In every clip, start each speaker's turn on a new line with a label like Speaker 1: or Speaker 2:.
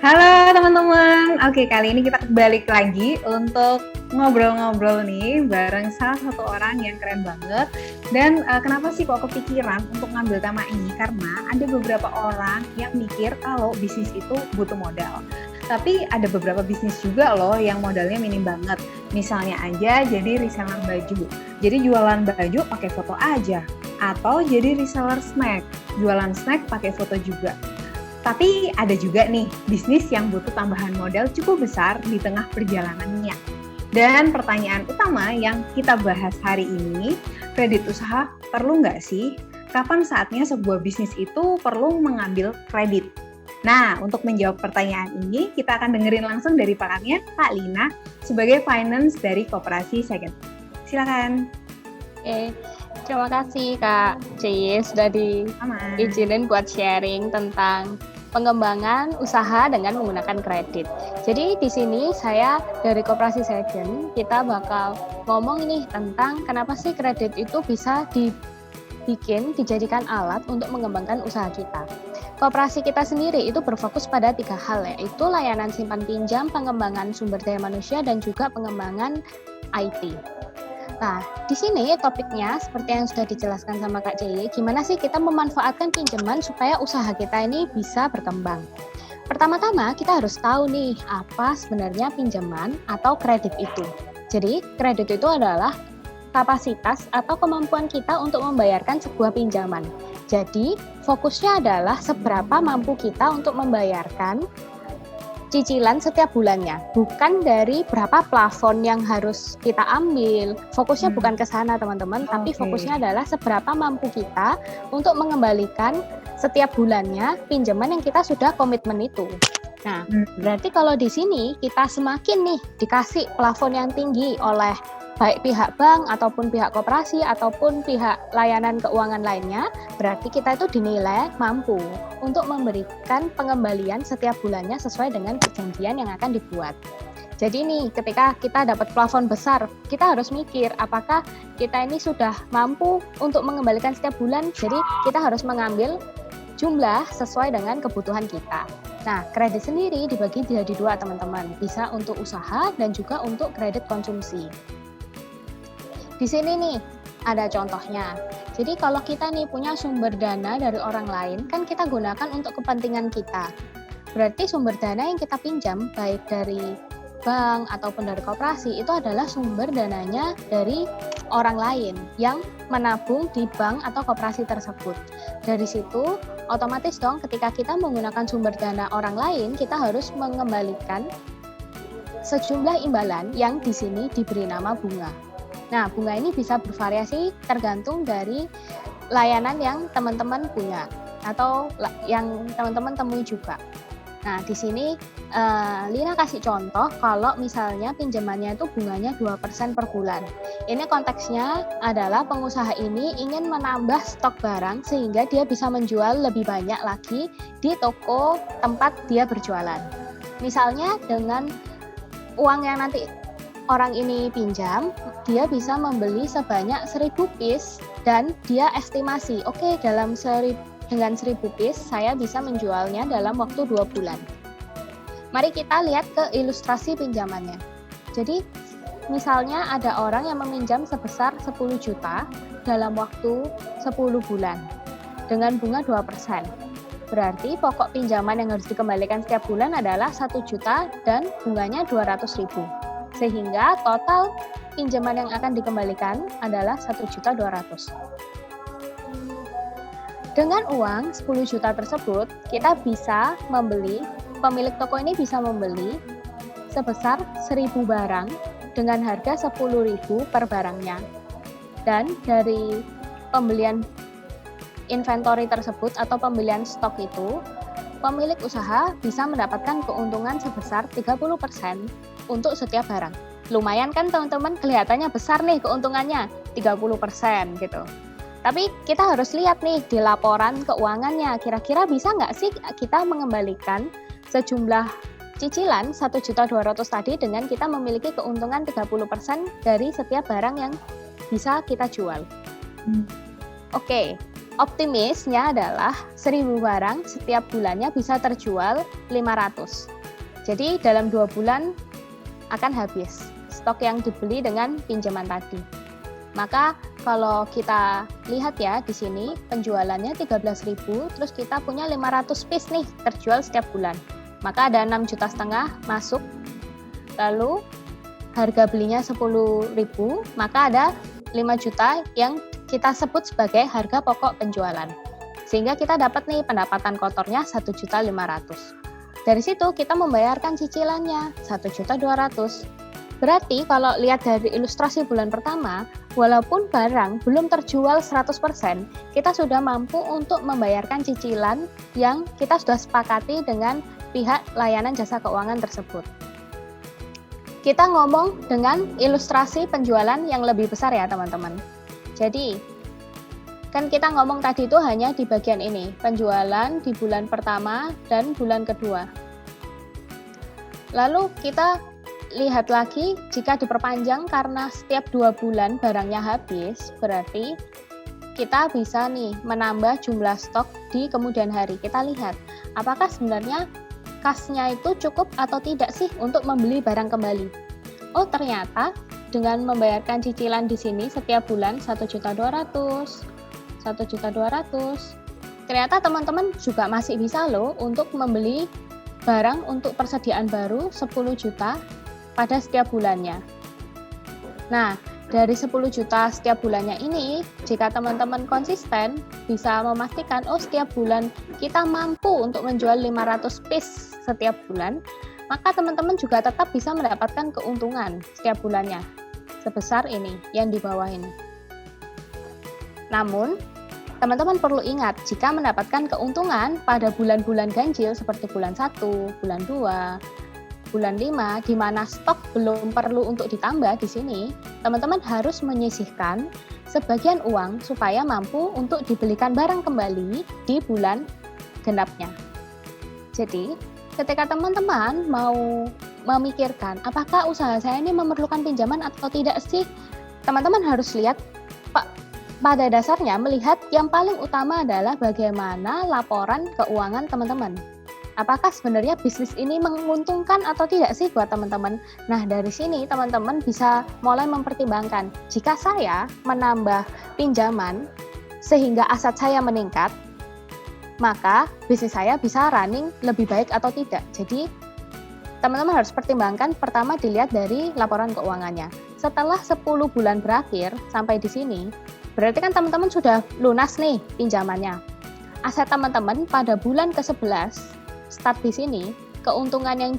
Speaker 1: Halo teman-teman, oke kali ini kita balik lagi untuk ngobrol-ngobrol nih bareng salah satu orang yang keren banget. Dan kenapa sih kok kepikiran untuk ngambil tema ini? Karena ada beberapa orang yang mikir kalau bisnis itu butuh modal. Tapi ada beberapa bisnis juga loh yang modalnya minim banget. Misalnya aja jadi reseller baju. Jadi jualan baju pakai foto aja. Atau jadi reseller snack, jualan snack pakai foto juga. Tapi ada juga nih bisnis yang butuh tambahan modal cukup besar di tengah perjalanannya. Dan pertanyaan utama yang kita bahas hari ini, kredit usaha perlu nggak sih? Kapan saatnya sebuah bisnis itu perlu mengambil kredit? Nah, untuk menjawab pertanyaan ini, kita akan dengerin langsung dari pakarnya, Kak Lina, sebagai finance dari Koperasi Second. Silakan.
Speaker 2: Terima kasih Kak Cie sudah diizinin buat sharing tentang pengembangan usaha dengan menggunakan kredit. Jadi di sini saya dari Koperasi Second, kita bakal ngomong ini tentang kenapa sih kredit itu bisa dijadikan alat untuk mengembangkan usaha kita. Koperasi kita sendiri itu berfokus pada 3 hal, yaitu layanan simpan pinjam, pengembangan sumber daya manusia, dan juga pengembangan IT. Nah, di sini topiknya seperti yang sudah dijelaskan sama Kak Jaya, gimana sih kita memanfaatkan pinjaman supaya usaha kita ini bisa berkembang. Pertama-tama kita harus tahu nih, apa sebenarnya pinjaman atau kredit itu. Jadi, kredit itu adalah kapasitas atau kemampuan kita untuk membayarkan sebuah pinjaman. Jadi, fokusnya adalah seberapa mampu kita untuk membayarkan cicilan setiap bulannya, bukan dari berapa plafon yang harus kita ambil. Fokusnya bukan ke sana teman-teman, tapi fokusnya adalah seberapa mampu kita untuk mengembalikan setiap bulannya pinjaman yang kita sudah komitmen itu. Nah, berarti kalau di sini kita semakin nih dikasih plafon yang tinggi oleh baik pihak bank ataupun pihak koperasi ataupun pihak layanan keuangan lainnya, berarti kita itu dinilai mampu untuk memberikan pengembalian setiap bulannya sesuai dengan perjanjian yang akan dibuat. Jadi nih, ketika kita dapat plafon besar, kita harus mikir apakah kita ini sudah mampu untuk mengembalikan setiap bulan. Jadi kita harus mengambil jumlah sesuai dengan kebutuhan kita. Nah, kredit sendiri dibagi jadi 2 teman-teman, bisa untuk usaha dan juga untuk kredit konsumsi. Di sini nih ada contohnya. Jadi kalau kita nih punya sumber dana dari orang lain, kan kita gunakan untuk kepentingan kita. Berarti sumber dana yang kita pinjam, baik dari bank ataupun dari koperasi, itu adalah sumber dananya dari orang lain yang menabung di bank atau koperasi tersebut. Dari situ, otomatis dong ketika kita menggunakan sumber dana orang lain, kita harus mengembalikan sejumlah imbalan yang di sini diberi nama bunga. Nah, bunga ini bisa bervariasi tergantung dari layanan yang teman-teman punya atau yang teman-teman temui juga. Nah, di sini Lina kasih contoh kalau misalnya pinjamannya itu bunganya 2% per bulan. Ini konteksnya adalah pengusaha ini ingin menambah stok barang sehingga dia bisa menjual lebih banyak lagi di toko tempat dia berjualan. Misalnya dengan uang yang nanti orang ini pinjam, dia bisa membeli sebanyak 1000 piece dan dia estimasi, oke, dengan 1000 piece saya bisa menjualnya dalam waktu 2 bulan. Mari kita lihat ke ilustrasi pinjamannya. Jadi, misalnya ada orang yang meminjam sebesar 10 juta dalam waktu 10 bulan dengan bunga 2%. Berarti pokok pinjaman yang harus dikembalikan setiap bulan adalah 1 juta dan bunganya 200.000. Sehingga total pinjaman yang akan dikembalikan adalah 1.200.000. Dengan uang 10 juta tersebut, kita bisa membeli, pemilik toko ini bisa membeli sebesar 1000 barang dengan harga 10.000 per barangnya. Dan dari pembelian inventory tersebut atau pembelian stok itu, pemilik usaha bisa mendapatkan keuntungan sebesar 30% untuk setiap barang. Lumayan kan teman-teman, kelihatannya besar nih keuntungannya, 30% gitu. Tapi kita harus lihat nih di laporan keuangannya, kira-kira bisa nggak sih kita mengembalikan sejumlah cicilan 1.200.000 tadi dengan kita memiliki keuntungan 30% dari setiap barang yang bisa kita jual. Oke. Optimisnya adalah 1000 barang setiap bulannya bisa terjual 500. Jadi dalam 2 bulan akan habis stok yang dibeli dengan pinjaman tadi. Maka kalau kita lihat ya di sini penjualannya 13.000, terus kita punya 500 piece nih terjual setiap bulan. Maka ada 6,5 juta masuk. Lalu harga belinya 10.000, maka ada 5 juta yang kita sebut sebagai harga pokok penjualan. Sehingga kita dapat nih pendapatan kotornya 1.500.000. Dari situ kita membayarkan cicilannya 1.200.000. Berarti kalau lihat dari ilustrasi bulan pertama, walaupun barang belum terjual 100%, kita sudah mampu untuk membayarkan cicilan yang kita sudah sepakati dengan pihak layanan jasa keuangan tersebut. Kita ngomong dengan ilustrasi penjualan yang lebih besar ya teman-teman. Jadi, kan kita ngomong tadi itu hanya di bagian ini, penjualan di bulan pertama dan bulan kedua. Lalu kita lihat lagi jika diperpanjang karena setiap 2 bulan barangnya habis, berarti kita bisa nih menambah jumlah stok di kemudian hari. Kita lihat apakah sebenarnya kasnya itu cukup atau tidak sih untuk membeli barang kembali. Oh ternyata dengan membayarkan cicilan di sini setiap bulan 1.200.000, 1.200.000, ternyata teman-teman juga masih bisa loh untuk membeli barang untuk persediaan baru 10 juta pada setiap bulannya. Nah, dari 10 juta setiap bulannya ini, jika teman-teman konsisten, bisa memastikan, oh setiap bulan kita mampu untuk menjual 500 piece setiap bulan, maka teman-teman juga tetap bisa mendapatkan keuntungan setiap bulannya, sebesar ini, yang di bawah ini. Namun, teman-teman perlu ingat, jika mendapatkan keuntungan pada bulan-bulan ganjil seperti bulan 1, bulan 2, bulan 5, di mana stok belum perlu untuk ditambah di sini, teman-teman harus menyisihkan sebagian uang supaya mampu untuk dibelikan barang kembali di bulan genapnya. Jadi, ketika teman-teman mau memikirkan apakah usaha saya ini memerlukan pinjaman atau tidak sih, teman-teman harus lihat, pada dasarnya melihat yang paling utama adalah bagaimana laporan keuangan teman-teman. Apakah sebenarnya bisnis ini menguntungkan atau tidak sih buat teman-teman? Nah, dari sini teman-teman bisa mulai mempertimbangkan, jika saya menambah pinjaman sehingga aset saya meningkat, maka bisnis saya bisa running lebih baik atau tidak. Jadi, teman-teman harus pertimbangkan, pertama dilihat dari laporan keuangannya. Setelah 10 bulan berakhir sampai di sini, berarti kan teman-teman sudah lunas nih pinjamannya. Aset teman-teman pada bulan ke-11, start di sini, keuntungan yang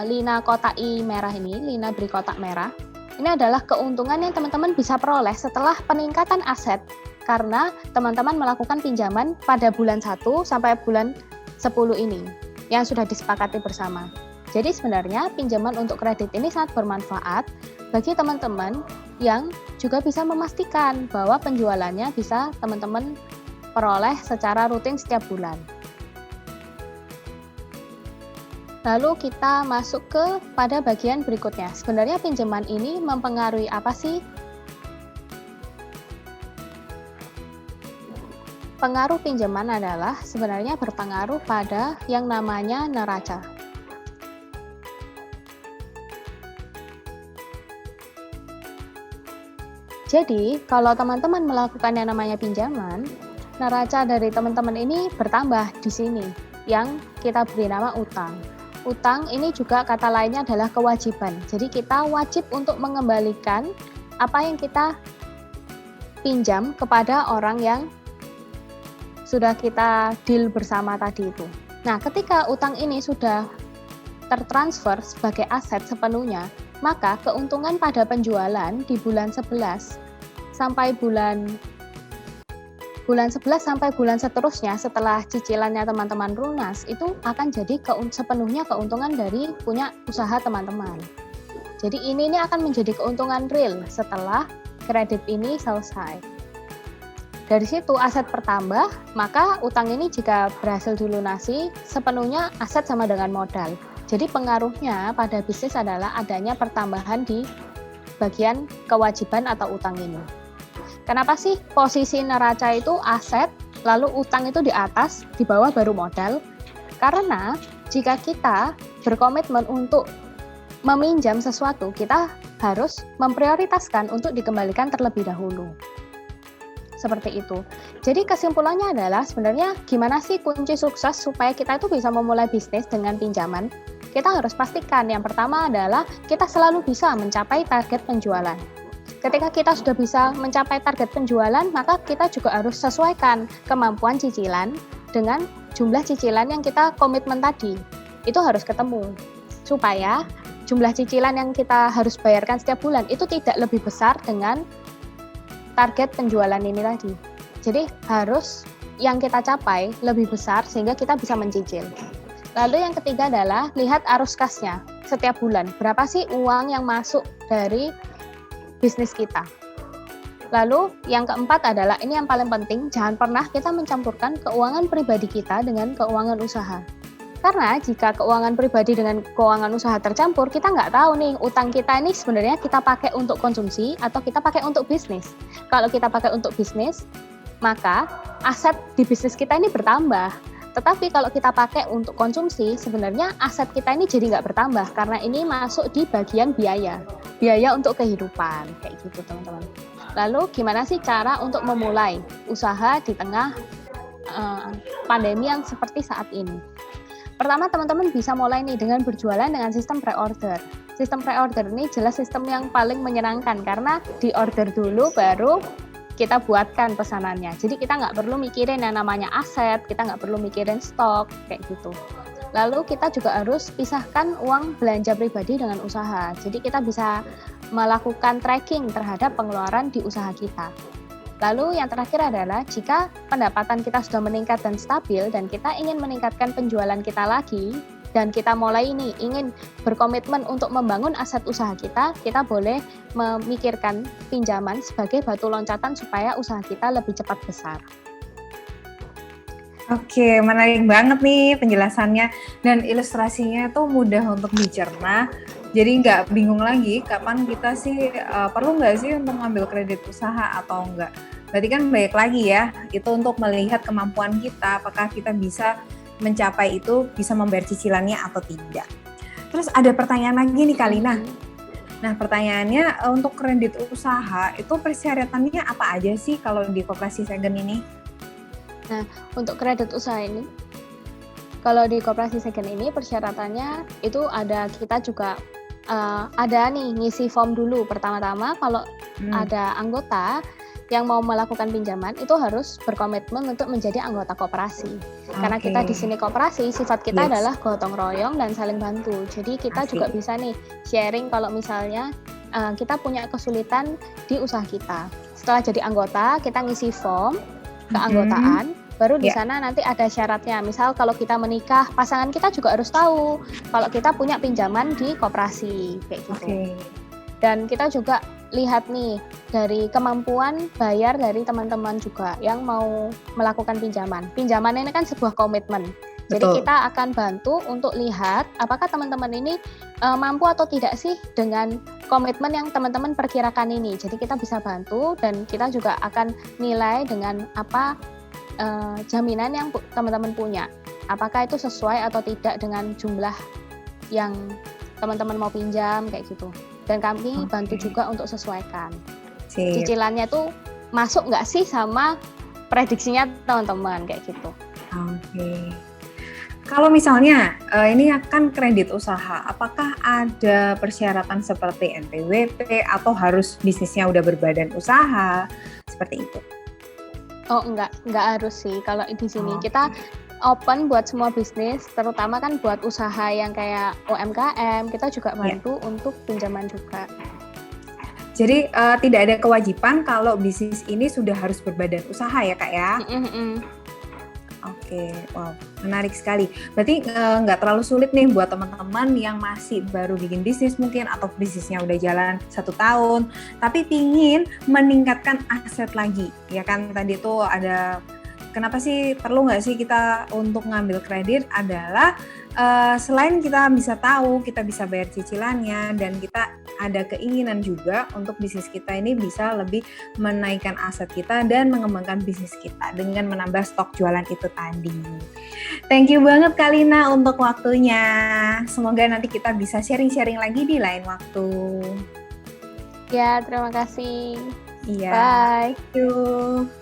Speaker 2: Lina kotai merah ini, Lina beri kotak merah, ini adalah keuntungan yang teman-teman bisa peroleh setelah peningkatan aset karena teman-teman melakukan pinjaman pada bulan 1 sampai bulan 10 ini yang sudah disepakati bersama. Jadi sebenarnya pinjaman untuk kredit ini sangat bermanfaat bagi teman-teman yang juga bisa memastikan bahwa penjualannya bisa teman-teman peroleh secara rutin setiap bulan. Lalu kita masuk pada bagian berikutnya. Sebenarnya pinjaman ini mempengaruhi apa sih? Pengaruh pinjaman adalah sebenarnya berpengaruh pada yang namanya neraca. Jadi, kalau teman-teman melakukan yang namanya pinjaman, neraca dari teman-teman ini bertambah di sini, yang kita beri nama utang. Utang ini juga kata lainnya adalah kewajiban. Jadi, kita wajib untuk mengembalikan apa yang kita pinjam kepada orang yang sudah kita deal bersama tadi itu. Nah, ketika utang ini sudah tertransfer sebagai aset sepenuhnya, maka keuntungan pada penjualan di bulan 11 sampai bulan 11 sampai bulan seterusnya setelah cicilannya teman-teman lunas itu akan jadi sepenuhnya keuntungan dari punya usaha teman-teman. Jadi ini akan menjadi keuntungan real setelah kredit ini selesai. Dari situ aset bertambah, maka utang ini jika berhasil dilunasi sepenuhnya aset sama dengan modal. Jadi pengaruhnya pada bisnis adalah adanya pertambahan di bagian kewajiban atau utang ini. Kenapa sih posisi neraca itu aset, lalu utang itu di atas, di bawah baru modal? Karena jika kita berkomitmen untuk meminjam sesuatu, kita harus memprioritaskan untuk dikembalikan terlebih dahulu. Seperti itu. Jadi kesimpulannya adalah sebenarnya gimana sih kunci sukses supaya kita itu bisa memulai bisnis dengan pinjaman? Kita harus pastikan yang pertama adalah kita selalu bisa mencapai target penjualan. Ketika kita sudah bisa mencapai target penjualan, maka kita juga harus sesuaikan kemampuan cicilan dengan jumlah cicilan yang kita komitmen tadi. Itu harus ketemu. Supaya jumlah cicilan yang kita harus bayarkan setiap bulan itu tidak lebih besar dengan target penjualan ini tadi. Jadi harus yang kita capai lebih besar sehingga kita bisa mencicil. Lalu yang ketiga adalah lihat arus kasnya setiap bulan. Berapa sih uang yang masuk dari bisnis kita? Lalu yang keempat adalah, ini yang paling penting, jangan pernah kita mencampurkan keuangan pribadi kita dengan keuangan usaha. Karena jika keuangan pribadi dengan keuangan usaha tercampur, kita nggak tahu nih utang kita ini sebenarnya kita pakai untuk konsumsi atau kita pakai untuk bisnis. Kalau kita pakai untuk bisnis, maka aset di bisnis kita ini bertambah. Tetapi kalau kita pakai untuk konsumsi, sebenarnya aset kita ini jadi nggak bertambah karena ini masuk di bagian biaya untuk kehidupan, kayak gitu teman-teman. Lalu gimana sih cara untuk memulai usaha di tengah pandemi yang seperti saat ini? Pertama teman-teman bisa mulai nih dengan berjualan dengan sistem pre-order. Sistem pre-order ini jelas sistem yang paling menyenangkan karena di order dulu baru kita buatkan pesanannya. Jadi kita nggak perlu mikirin yang namanya aset, kita nggak perlu mikirin stok, kayak gitu. Lalu kita juga harus pisahkan uang belanja pribadi dengan usaha. Jadi kita bisa melakukan tracking terhadap pengeluaran di usaha kita. Lalu yang terakhir adalah jika pendapatan kita sudah meningkat dan stabil dan kita ingin meningkatkan penjualan kita lagi, dan kita mulai ini ingin berkomitmen untuk membangun aset usaha kita boleh memikirkan pinjaman sebagai batu loncatan supaya usaha kita lebih cepat besar.
Speaker 1: Oke, menarik banget nih penjelasannya dan ilustrasinya tuh mudah untuk dicerna. Jadi nggak bingung lagi kapan kita sih perlu nggak sih untuk ngambil kredit usaha atau enggak. Berarti kan baik lagi ya, itu untuk melihat kemampuan kita, apakah kita bisa mencapai itu, bisa membayar cicilannya atau tidak. Terus ada pertanyaan lagi nih Kalina. Nah pertanyaannya untuk kredit usaha itu persyaratannya apa aja sih kalau di Koperasi Segen ini?
Speaker 2: Nah untuk kredit usaha ini, kalau di Koperasi Segen ini persyaratannya itu ada, kita juga ada nih ngisi form dulu. Pertama-tama kalau ada anggota yang mau melakukan pinjaman itu harus berkomitmen untuk menjadi anggota koperasi. Karena kita di sini koperasi, sifat kita adalah gotong royong dan saling bantu. Jadi kita juga bisa nih sharing kalau misalnya kita punya kesulitan di usaha kita. Setelah jadi anggota, kita ngisi form keanggotaan, baru di sana nanti ada syaratnya. Misal kalau kita menikah, pasangan kita juga harus tahu kalau kita punya pinjaman di koperasi, kayak gitu. Dan kita juga lihat nih dari kemampuan bayar dari teman-teman juga yang mau melakukan pinjaman. Pinjaman ini kan sebuah komitmen. Jadi kita akan bantu untuk lihat apakah teman-teman ini mampu atau tidak sih dengan komitmen yang teman-teman perkirakan ini. Jadi kita bisa bantu dan kita juga akan nilai dengan apa jaminan yang teman-teman punya. Apakah itu sesuai atau tidak dengan jumlah yang teman-teman mau pinjam, kayak gitu. Dan kami bantu juga untuk sesuaikan. Cicilannya tuh masuk nggak sih sama prediksinya teman-teman, kayak gitu.
Speaker 1: Kalau misalnya ini akan kredit usaha, apakah ada persyaratan seperti NPWP atau harus bisnisnya udah berbadan usaha, seperti itu?
Speaker 2: Oh enggak harus sih. Kalau di sini kita open buat semua bisnis, terutama kan buat usaha yang kayak UMKM, kita juga bantu untuk pinjaman juga.
Speaker 1: Jadi tidak ada kewajiban kalau bisnis ini sudah harus berbadan usaha ya Kak ya? Oke, wow, menarik sekali. Berarti nggak terlalu sulit nih buat teman-teman yang masih baru bikin bisnis mungkin atau bisnisnya udah jalan 1 tahun, tapi pingin meningkatkan aset lagi, ya kan tadi tuh ada kenapa sih perlu nggak sih kita untuk ngambil kredit adalah selain kita bisa tahu, kita bisa bayar cicilannya, dan kita ada keinginan juga untuk bisnis kita ini bisa lebih menaikkan aset kita dan mengembangkan bisnis kita dengan menambah stok jualan itu tadi. Thank you banget Kalina untuk waktunya. Semoga nanti kita bisa sharing-sharing lagi di lain waktu.
Speaker 2: Ya, terima kasih.
Speaker 1: Iya.
Speaker 2: Bye.
Speaker 1: Thank you.